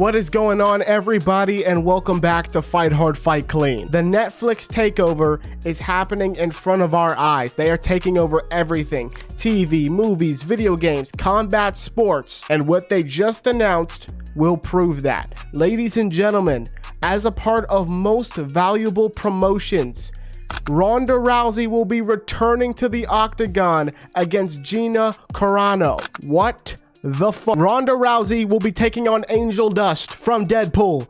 What is going on, everybody, and welcome back to Fight Hard, Fight Clean. The Netflix takeover is happening in front of our eyes. They are taking over everything: TV, movies, video games, combat sports, and what they just announced will prove that. Ladies and gentlemen, as a part of most valuable promotions, Ronda Rousey will be returning to the octagon against Gina Carano. What the fuck? Ronda Rousey will be taking on Angel Dust from Deadpool.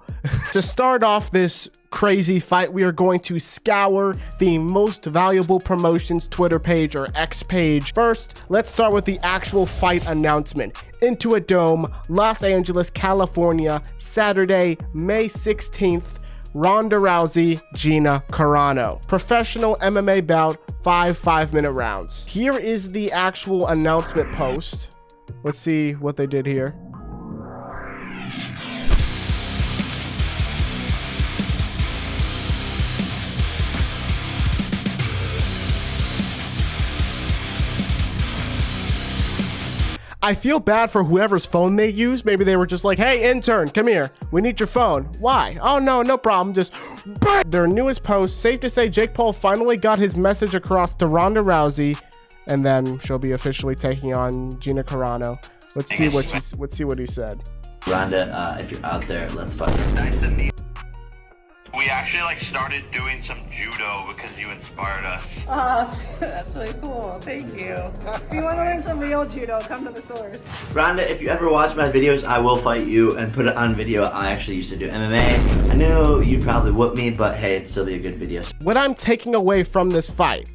To start off this crazy fight, we are going to scour the most valuable promotions Twitter page or X page. First, let's start with the actual fight announcement. Into a Dome, Los Angeles, California, Saturday, May 16th. Ronda Rousey, Gina Carano. Professional MMA bout, 5 minute rounds. Here is the actual announcement post. Let's see what they did here. I feel bad for whoever's phone they used. Maybe they were just like, hey, intern, come here. We need your phone. Why? Oh, no problem. Just their newest post. Safe to say Jake Paul finally got his message across to Ronda Rousey, and then she'll be officially taking on Gina Carano. Let's see what he said. Ronda, if you're out there, let's fight. Nice to meet you. We actually started doing some judo because you inspired us. That's really cool. Thank you. If you want to learn some real judo, come to the source. Ronda, if you ever watch my videos, I will fight you and put it on video. I actually used to do MMA. I know you'd probably whoop me, but hey, it'd still be a good video. What I'm taking away from this fight,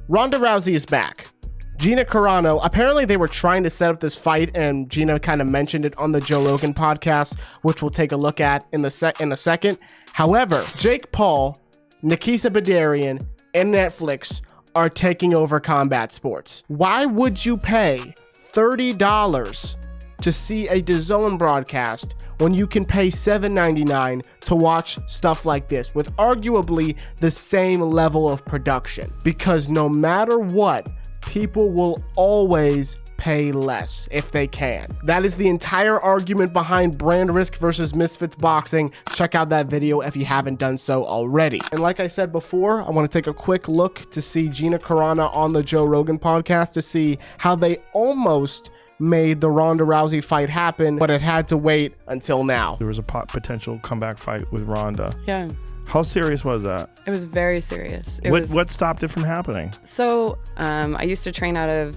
Ronda Rousey is back. Gina Carano, apparently they were trying to set up this fight, and Gina kind of mentioned it on the Joe Rogan podcast, which we'll take a look at in a second. However, Jake Paul, Nikisa Badarian, and Netflix are taking over combat sports. Why would you pay $30 to see a DAZN broadcast when you can pay $7.99 to watch stuff like this with arguably the same level of production? Because no matter what, people will always pay less if they can. That is the entire argument behind brand risk versus Misfits boxing. Check out that video if you haven't done so already. And like I said before, I want to take a quick look to see Gina Carano on the Joe Rogan podcast to see how they almost made the Ronda Rousey fight happen, but it had to wait until now. There was a potential comeback fight with Ronda. Yeah. How serious was that? It was very serious. What stopped it from happening? So I used to train out of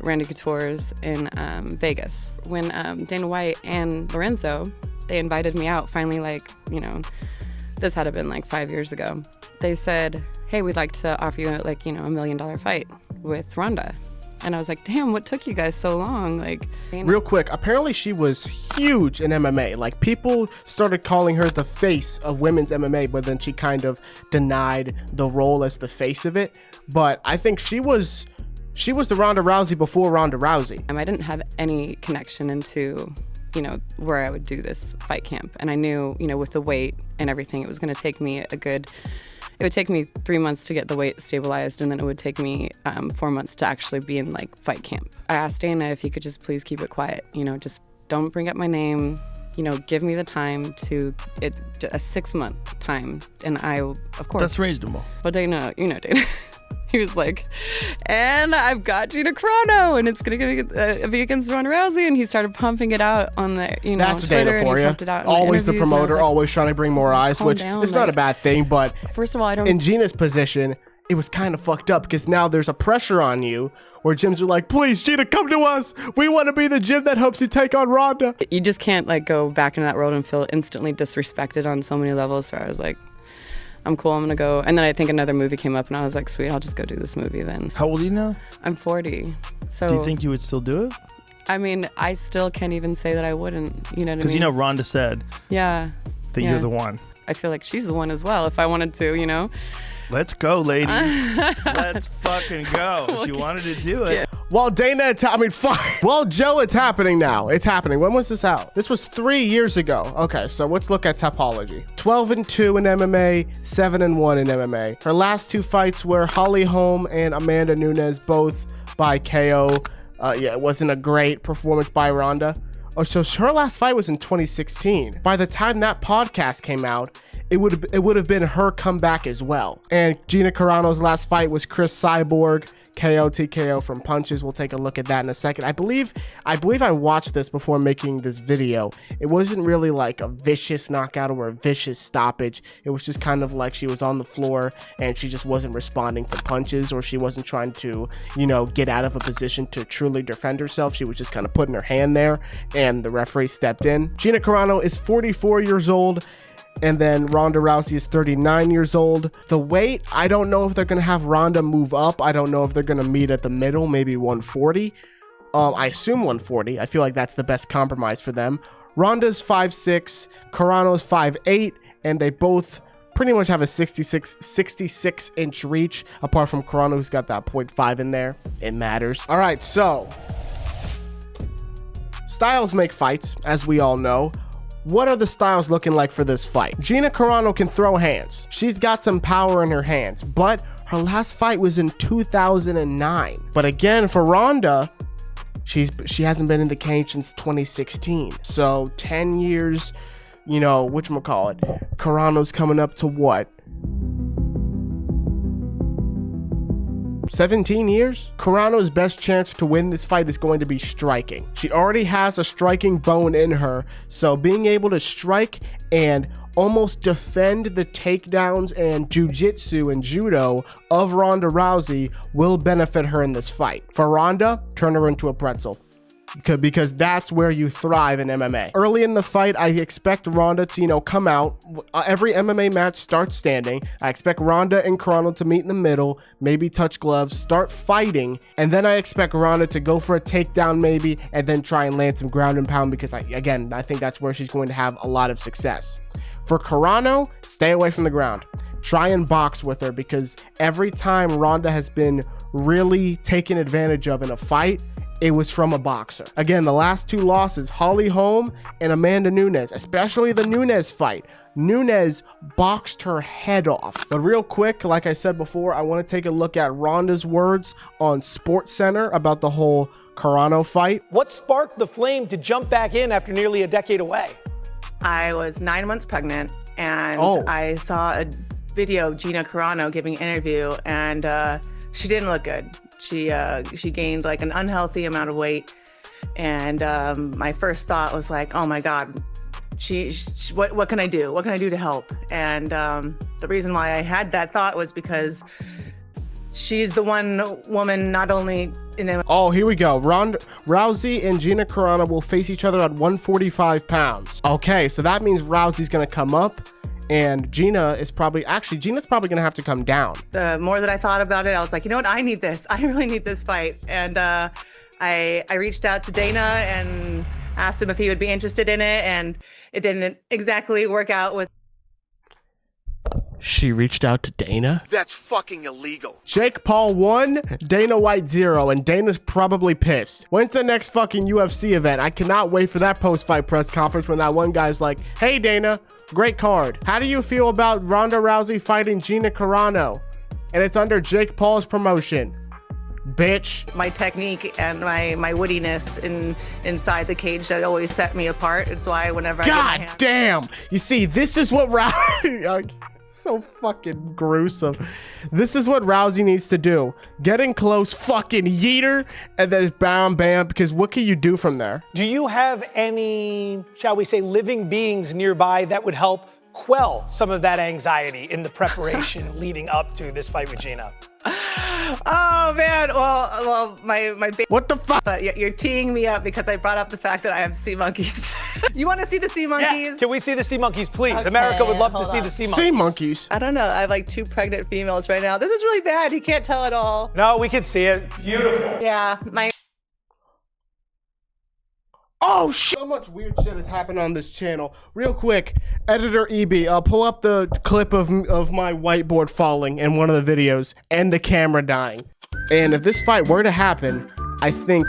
Randy Couture's in Vegas. When Dana White and Lorenzo, they invited me out finally, this had been 5 years ago. They said, hey, we'd like to offer you $1 million fight with Ronda. And I was like, damn, what took you guys so long? Real quick, apparently she was huge in MMA. People started calling her the face of women's MMA, but then she kind of denied the role as the face of it. But I think she was the Ronda Rousey before Ronda Rousey. I didn't have any connection into, where I would do this fight camp. And I knew, with the weight and everything, it was going to take me it would take me 3 months to get the weight stabilized, and then it would take me 4 months to actually be in fight camp. I asked Dana if he could just please keep it quiet, just don't bring up my name, give me the time a 6 month time. And I, of course. That's reasonable. Well, Dana, Dana. He was like, and I've got Gina Carano, and it's going to be against Ronda Rousey. And he started pumping it out on the, That's Twitter, Dana for you. Always the promoter, always trying to bring more eyes, which is not a bad thing. But first of all, in Gina's position, it was kind of fucked up because now there's a pressure on you where gyms are like, please, Gina, come to us. We want to be the gym that helps you take on Ronda. You just can't go back into that world and feel instantly disrespected on so many levels. So I was like, I'm cool, I'm gonna go. And then I think another movie came up and I was like, sweet, I'll just go do this movie then. How old are you now? I'm 40. So do you think you would still do it? I still can't even say that I wouldn't, you know what I mean? Because Ronda said that you're the one. I feel like she's the one as well if I wanted to, Let's go, ladies. Let's fucking go. If you wanted to do it. Yeah. Well, Dana, well, Joe, it's happening now. It's happening. When was this out? This was 3 years ago. Okay, so let's look at topology. 12-2 in MMA, 7-1 in MMA. Her last two fights were Holly Holm and Amanda Nunes, both by KO. It wasn't a great performance by Ronda. Oh, so her last fight was in 2016. By the time that podcast came out, it would have been her comeback as well. And Gina Carano's last fight was Chris Cyborg, KO TKO from punches. We'll take a look at that in a second. I believe I watched this before making this video. It wasn't really like a vicious knockout or a vicious stoppage. It was just kind of like she was on the floor and she just wasn't responding to punches, or she wasn't trying to, you know, get out of a position to truly defend herself. She was just kind of putting her hand there and the referee stepped in. Gina Carano is 44 years old. And then Ronda Rousey is 39 years old. The weight, I don't know if they're going to have Ronda move up. I don't know if they're going to meet at the middle, maybe 140. I assume 140. I feel like that's the best compromise for them. Ronda's 5'6", Carano's 5'8", and they both pretty much have a 66-inch reach, apart from Carano, who's got that 0.5 in there. It matters. All right, so styles make fights, as we all know. What are the styles looking like for this fight? Gina Carano can throw hands. She's got some power in her hands, but her last fight was in 2009. But again, for Ronda, she hasn't been in the cage since 2016. So 10 years, you know, whatchamacallit, Carano's coming up to what? 17 years? Carano's best chance to win this fight is going to be striking. She already has a striking bone in her, so being able to strike and almost defend the takedowns and jiu-jitsu and judo of Ronda Rousey will benefit her in this fight. For Ronda, turn her into a pretzel, because that's where you thrive in MMA. Early in the fight, I expect Ronda to, you know, come out. Every MMA match starts standing. I expect Ronda and Carano to meet in the middle, maybe touch gloves, start fighting, and then I expect Ronda to go for a takedown maybe, and then try and land some ground and pound, because I think that's where she's going to have a lot of success. For Carano, stay away from the ground. Try and box with her, because every time Ronda has been really taken advantage of in a fight, it was from a boxer. Again, the last two losses, Holly Holm and Amanda Nunes, especially the Nunes fight. Nunes boxed her head off. But real quick, like I said before, I want to take a look at Ronda's words on SportsCenter about the whole Carano fight. What sparked the flame to jump back in after nearly a decade away? I was 9 months pregnant, and I saw a video of Gina Carano giving an interview, and she didn't look good. She gained like an unhealthy amount of weight, and my first thought was like, oh my God, what can I do? What can I do to help? And the reason why I had that thought was because she's the one woman not only in a— Oh, here we go. Ronda Rousey and Gina Carano will face each other at 145 pounds. Okay, so that means Rousey's gonna come up, and Gina's probably going to have to come down. The more that I thought about it, I was like, you know what? I need this. I really need this fight. And I reached out to Dana and asked him if he would be interested in it, and it didn't exactly work out with— She reached out to Dana? That's fucking illegal. Jake Paul 1, Dana White 0, and Dana's probably pissed. When's the next fucking UFC event? I cannot wait for that post-fight press conference when that one guy's like, hey Dana, great card. How do you feel about Ronda Rousey fighting Gina Carano? And it's under Jake Paul's promotion. Bitch. My technique and my wittiness inside the cage that always set me apart. It's why whenever God damn. You see, this is what Rousey... so fucking gruesome. This is what Rousey needs to do. Get in close, fucking yeeter, and then bam, bam, because what can you do from there? Do you have any, shall we say, living beings nearby that would help quell some of that anxiety in the preparation leading up to this fight with Gina? Oh man, well, my what the fuck? You're teeing me up because I brought up the fact that I have sea monkeys. You want to see the sea monkeys? Yeah. Can we see the sea monkeys, please? Okay, America would love to see the sea monkeys. Sea monkeys? I don't know. I have like 2 pregnant females right now. This is really bad. You can't tell at all. No, we can see it. Beautiful. Yeah, Oh, so much weird shit has happened on this channel. Real quick, editor EB, pull up the clip of my whiteboard falling in one of the videos and the camera dying. And if this fight were to happen, I think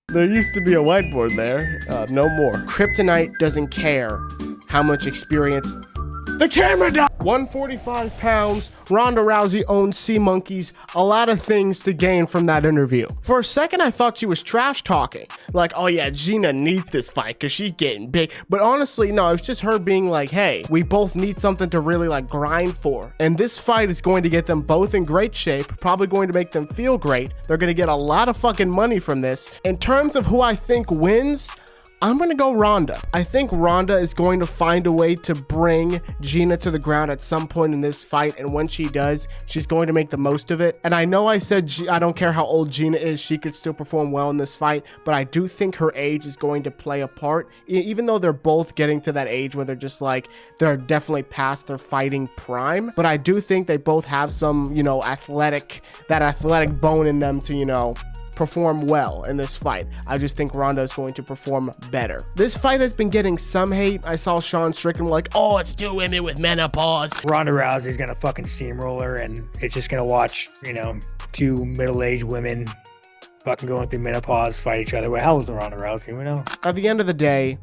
there used to be a whiteboard there. No more. Kryptonite doesn't care how much experience The camera died. 145 pounds, Ronda Rousey owns sea monkeys, a lot of things to gain from that interview. For a second, I thought she was trash talking. Like, oh yeah, Gina needs this fight because she's getting big. But honestly, no, it's just her being like, hey, we both need something to really like grind for. And this fight is going to get them both in great shape, probably going to make them feel great. They're going to get a lot of fucking money from this. In terms of who I think wins, I'm gonna go Ronda. I think Ronda is going to find a way to bring Gina to the ground at some point in this fight, and when she does, she's going to make the most of it. And I know I said I don't care how old Gina is, she could still perform well in this fight, but I do think her age is going to play a part, even though they're both getting to that age where they're just like, they're definitely past their fighting prime. But I do think they both have some, you know, athletic bone in them to, you know, perform well in this fight. I just think Ronda is going to perform better. This fight has been getting some hate. I saw Sean Strickland like, oh, it's two women with menopause. Ronda Rousey's gonna fucking steamroller, and it's just gonna watch, you know, two middle-aged women fucking going through menopause fight each other. Well, hell is Ronda Rousey, you know? At the end of the day,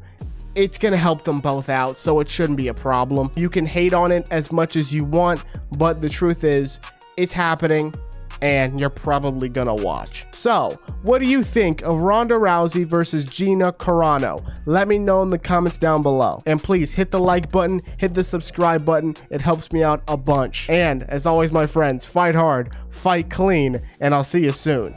it's gonna help them both out, so it shouldn't be a problem. You can hate on it as much as you want, but the truth is, it's happening, and you're probably gonna watch. So, what do you think of Ronda Rousey versus Gina Carano? Let me know in the comments down below. And please hit the like button, hit the subscribe button. It helps me out a bunch. And as always, my friends, fight hard, fight clean, and I'll see you soon.